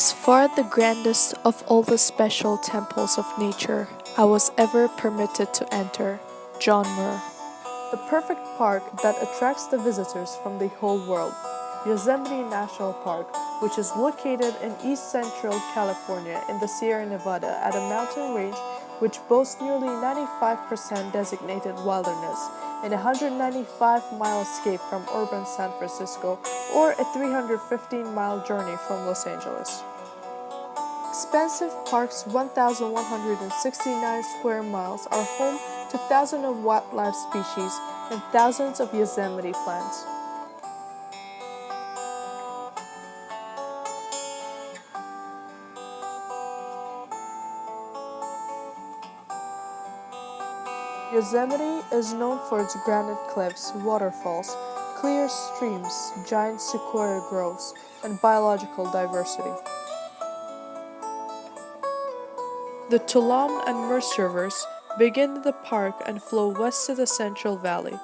is far the grandest of all the special temples of nature I was ever permitted to enter. John Muir. The perfect park that attracts the visitors from the whole world. Yosemite National Park, which is located in east central California in the Sierra Nevada at a mountain range which boasts nearly 95% designated wilderness and a 195-mile escape from urban San Francisco or a 315-mile journey from Los Angeles. Expansive park's 1,169 square miles are home to thousands of wildlife species and thousands of Yosemite plants. Yosemite is known for its granite cliffs, waterfalls, clear streams, giant sequoia groves, and biological diversity. The Tuolumne and Merced rivers begin in the park and flow west to the Central Valley.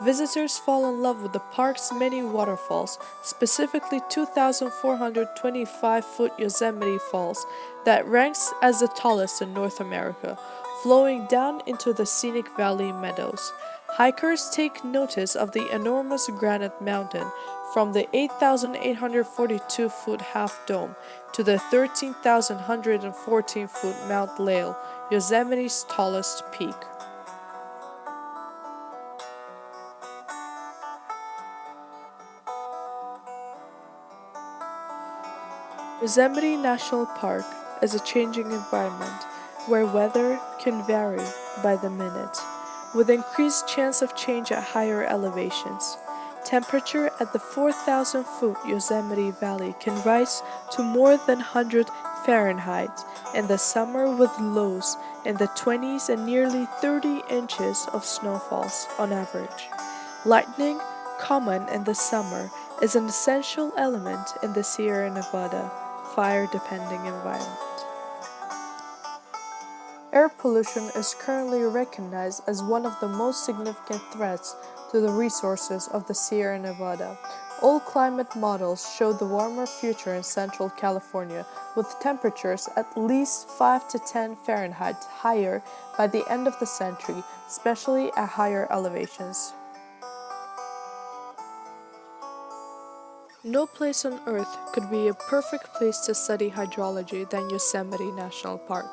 Visitors fall in love with the park's many waterfalls, specifically 2,425-foot Yosemite Falls that ranks as the tallest in North America, flowing down into the scenic valley meadows. Hikers take notice of the enormous granite mountain from the 8,842-foot Half Dome to the 13,114-foot Mount Lyell, Yosemite's tallest peak. Yosemite National Park is a changing environment where weather can vary by the minute, with increased chance of change at higher elevations. Temperature at the 4,000-foot Yosemite Valley can rise to more than 100 Fahrenheit in the summer, with lows in the 20s and nearly 30 inches of snowfalls on average. Lightning, common in the summer, is an essential element in the Sierra Nevada fire-depending environment. Air pollution is currently recognized as one of the most significant threats to the resources of the Sierra Nevada. All climate models show the warmer future in Central California, with temperatures at least 5 to 10 Fahrenheit higher by the end of the century, especially at higher elevations. No place on Earth could be a perfect place to study hydrology than Yosemite National Park.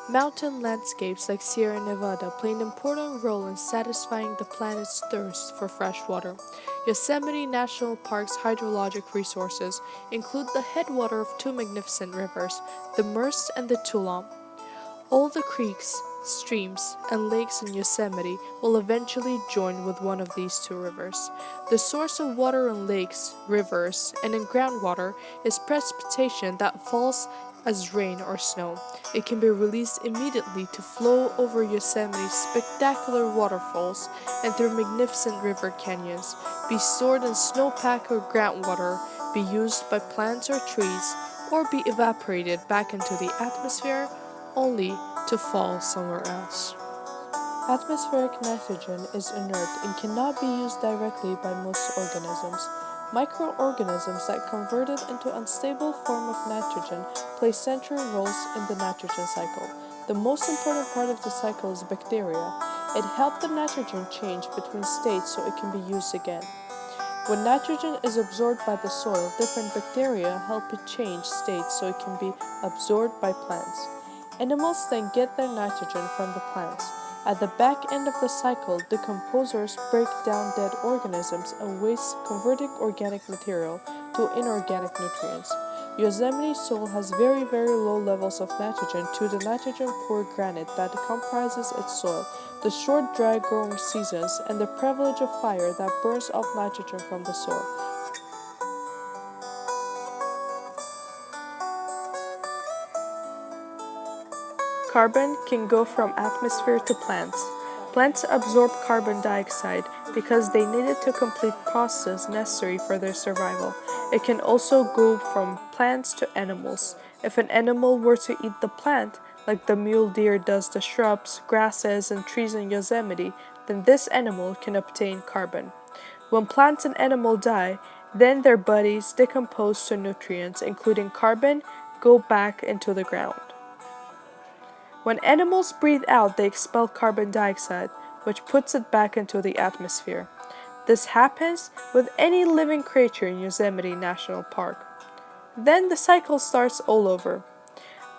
Mountain landscapes like Sierra Nevada play an important role in satisfying the planet's thirst for fresh water. Yosemite National Park's hydrologic resources include the headwater of two magnificent rivers, the Merced and the Tuolumne. All the creeks, streams, and lakes in Yosemite will eventually join with one of these two rivers. The source of water in lakes, rivers, and in groundwater is precipitation that falls as rain or snow. It can be released immediately to flow over Yosemite's spectacular waterfalls and through magnificent river canyons, be stored in snowpack or groundwater, be used by plants or trees, or be evaporated back into the atmosphere only to fall somewhere else. Atmospheric nitrogen is inert and cannot be used directly by most organisms. Microorganisms that convert it into unstable form of nitrogen play central roles in the nitrogen cycle. The most important part of the cycle is bacteria. It helps the nitrogen change between states so it can be used again. When nitrogen is absorbed by the soil, different bacteria help it change states so it can be absorbed by plants. Animals then get their nitrogen from the plants. At the back end of the cycle, decomposers break down dead organisms and waste, converting organic material to inorganic nutrients. Yosemite soil has very low levels of nitrogen due to the nitrogen-poor granite that comprises its soil, the short dry growing seasons, and the privilege of fire that burns off nitrogen from the soil. Carbon can go from atmosphere to plants. Plants absorb carbon dioxide because they need it to complete processes necessary for their survival. It can also go from plants to animals. If an animal were to eat the plant, like the mule deer does the shrubs, grasses, and trees in Yosemite, then this animal can obtain carbon. When plants and animals die, then their bodies decompose to nutrients, including carbon, go back into the ground. When animals breathe out, they expel carbon dioxide, which puts it back into the atmosphere. This happens with any living creature in Yosemite National Park. Then the cycle starts all over.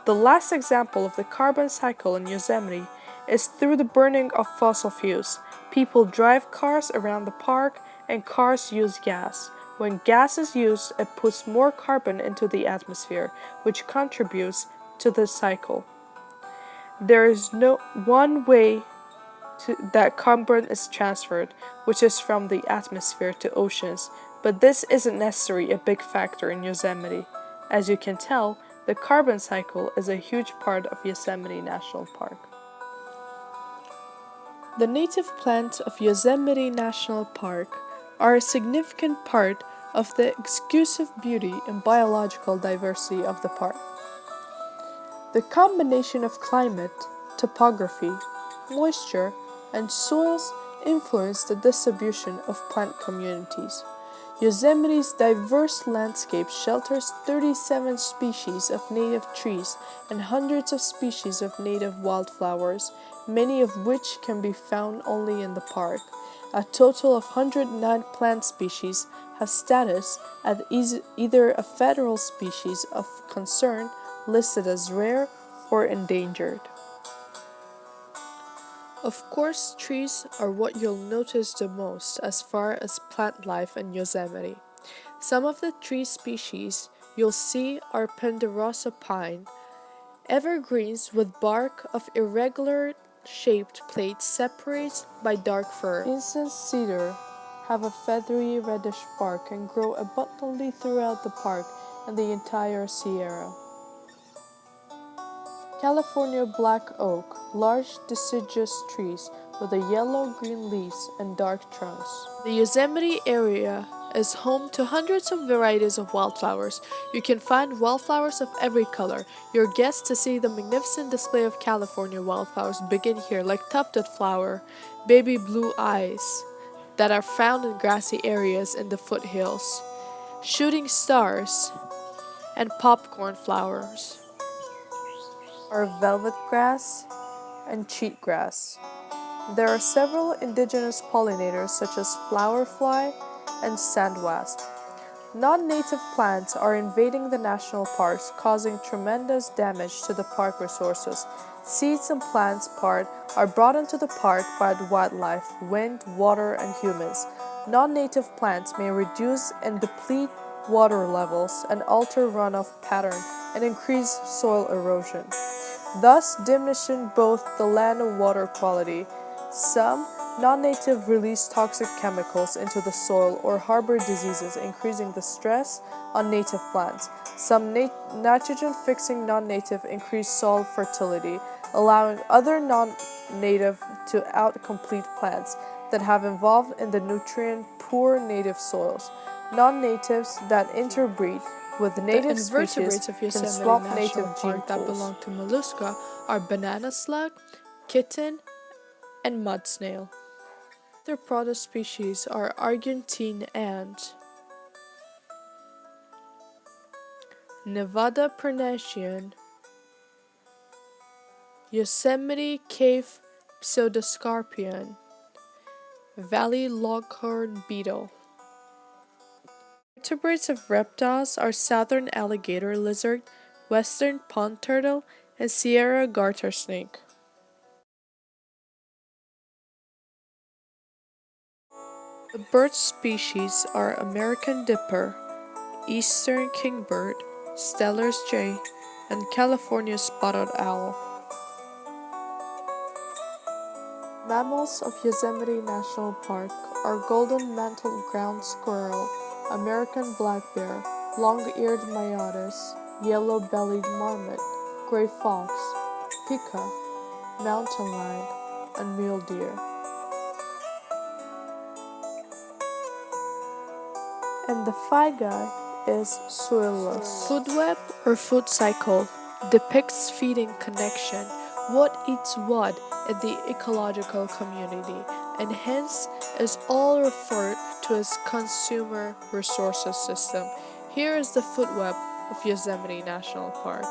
The last example of the carbon cycle in Yosemite is through the burning of fossil fuels. People drive cars around the park, and cars use gas. When gas is used, it puts more carbon into the atmosphere, which contributes to the cycle. There is no one way that carbon is transferred, which is from the atmosphere to oceans, but this isn't necessarily a big factor in Yosemite. As you can tell, the carbon cycle is a huge part of Yosemite National Park. The native plants of Yosemite National Park are a significant part of the exclusive beauty and biological diversity of the park. The combination of climate, topography, moisture, and soils influence the distribution of plant communities. Yosemite's diverse landscape shelters 37 species of native trees and hundreds of species of native wildflowers, many of which can be found only in the park. A total of 109 plant species have status as either a federal species of concern, listed as rare, or endangered. Of course, trees are what you'll notice the most as far as plant life in Yosemite. Some of the tree species you'll see are ponderosa pine, evergreens with bark of irregular shaped plates separated by dark fur. Incense cedar have a feathery reddish bark and grow abundantly throughout the park and the entire Sierra. California black oak, large deciduous trees with yellow-green leaves and dark trunks. The Yosemite area is home to hundreds of varieties of wildflowers. You can find wildflowers of every color. Your guests to see the magnificent display of California wildflowers begin here, like tufted flower, baby blue eyes, that are found in grassy areas in the foothills, shooting stars, and popcorn flowers are velvet grass and cheatgrass. There are several indigenous pollinators such as flowerfly and sandwasp. Non-native plants are invading the national parks, causing tremendous damage to the park resources. Seeds and plants part are brought into the park by the wildlife, wind, water, and humans. Non-native plants may reduce and deplete water levels and alter runoff pattern and increase soil erosion, thus diminishing both the land and water quality. Some non-native release toxic chemicals into the soil or harbor diseases, increasing the stress on native plants. Some nitrogen-fixing non-native increase soil fertility, allowing other non-native to outcompete plants that have evolved in the nutrient-poor native soils. Non-natives that interbreed with native species can swap native gene that belong to mollusca are banana slug, kitten, and mud snail. Their product species are Argentine ant, Nevada Parnassian, Yosemite cave pseudoscorpion, valley loghorn beetle. Vertebrates of reptiles are southern alligator lizard, western pond turtle, and Sierra garter snake. The bird species are American dipper, eastern kingbird, Steller's jay, and California spotted owl. Mammals of Yosemite National Park are golden-mantled ground squirrel, American black bear, long-eared myotis, yellow-bellied marmot, gray fox, pika, mountain lion, and mule deer. And the guy is soilless. Food web or food cycle depicts feeding connection, what eats what in the ecological community, and hence is all referred to as consumer resources system. Here is the food web of Yosemite National Park.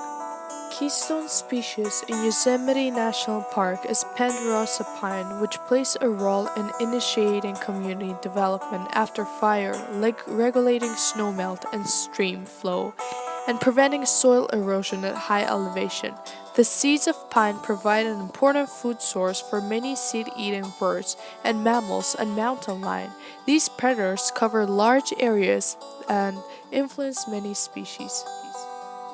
Keystone species in Yosemite National Park is Ponderosa pine, which plays a role in initiating community development after fire, like regulating snowmelt and stream flow, and preventing soil erosion at high elevation. The seeds of pine provide an important food source for many seed-eating birds and mammals and mountain lion. These predators cover large areas and influence many species.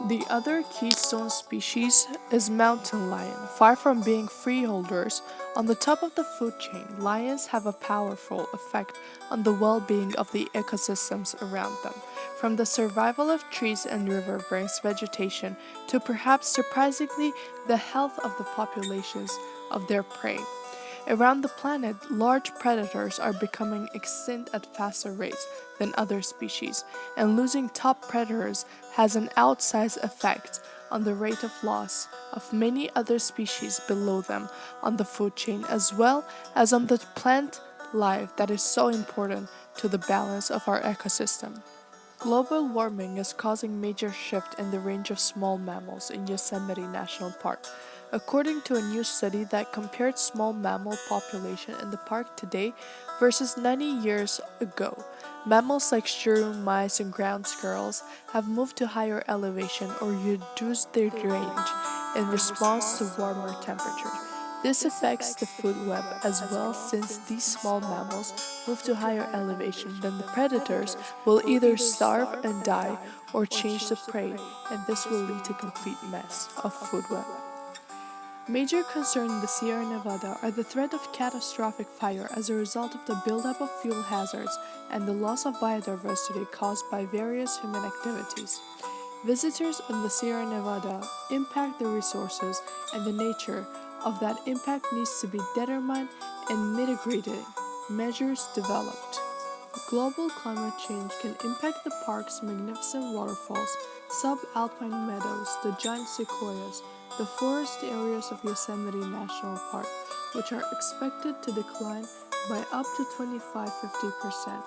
The other keystone species is mountain lion. Far from being freeholders on the top of the food chain, lions have a powerful effect on the well-being of the ecosystems around them. From the survival of trees and river brings vegetation to perhaps surprisingly the health of the populations of their prey. Around the planet, large predators are becoming extinct at faster rates than other species, and losing top predators has an outsized effect on the rate of loss of many other species below them on the food chain, as well as on the plant life that is so important to the balance of our ecosystem. Global warming is causing major shift in the range of small mammals in Yosemite National Park. According to a new study that compared small mammal population in the park today versus 90 years ago, mammals like shrew, mice, and ground squirrels have moved to higher elevation or reduced their range in response to warmer temperatures. This affects the food web as well since these small mammals move to higher elevation than the predators will either starve and die or change the prey, and this will lead to complete mess of food web. Major concern in the Sierra Nevada are the threat of catastrophic fire as a result of the buildup of fuel hazards and the loss of biodiversity caused by various human activities. Visitors in the Sierra Nevada impact the resources, and the nature of that impact needs to be determined and mitigated measures developed. Global climate change can impact the park's magnificent waterfalls, subalpine meadows, the giant sequoias, the forest areas of Yosemite National Park, which are expected to decline by up to 25–50%.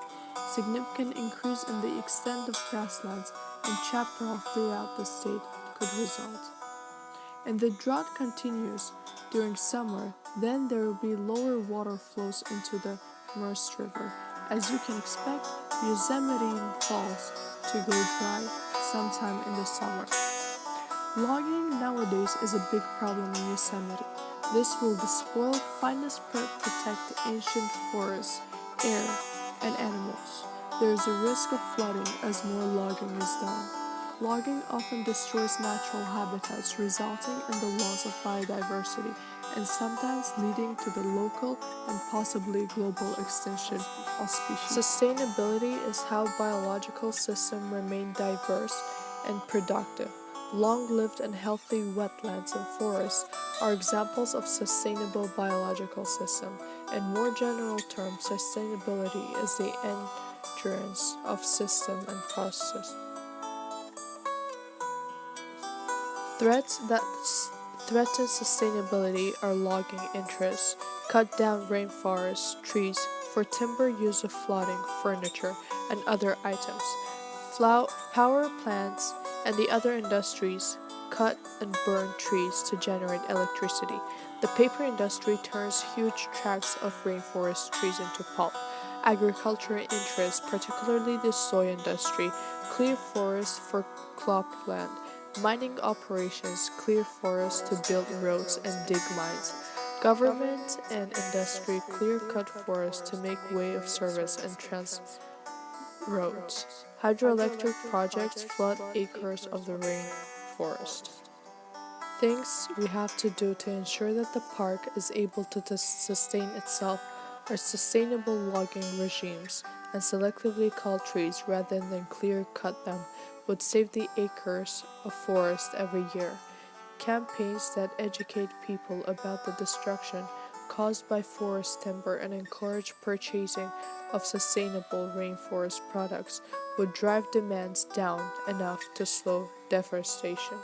Significant increase in the extent of grasslands and chaparral throughout the state could result. And the drought continues during summer, then there will be lower water flows into the Merced River. As you can expect, Yosemite Falls to go dry sometime in the summer. Logging nowadays is a big problem in Yosemite. This will despoil finest protect ancient forests, air, and animals. There is a risk of flooding as more logging is done. Logging often destroys natural habitats, resulting in the loss of biodiversity and sometimes leading to the local and possibly global extinction of species. Sustainability is how biological systems remain diverse and productive. Long-lived and healthy wetlands and forests are examples of sustainable biological system. In more general terms, sustainability is the endurance of system and process. Threats that threaten sustainability are logging interests, cut down rainforests, trees for timber use of flooding, furniture, and other items, power plants, and the other industries cut and burn trees to generate electricity. The paper industry turns huge tracts of rainforest trees into pulp. Agricultural interests, particularly the soy industry, clear forests for cropland. Mining operations clear forests to build roads and dig mines. Government and industry clear-cut forests to make way of service and roads. Hydroelectric projects flood acres of the rainforest. Things we have to do to ensure that the park is able to sustain itself are sustainable logging regimes and selectively cull trees rather than clear-cut them would save the acres of forest every year. Campaigns that educate people about the destruction caused by forest timber and encourage purchasing of sustainable rainforest products would drive demands down enough to slow deforestation.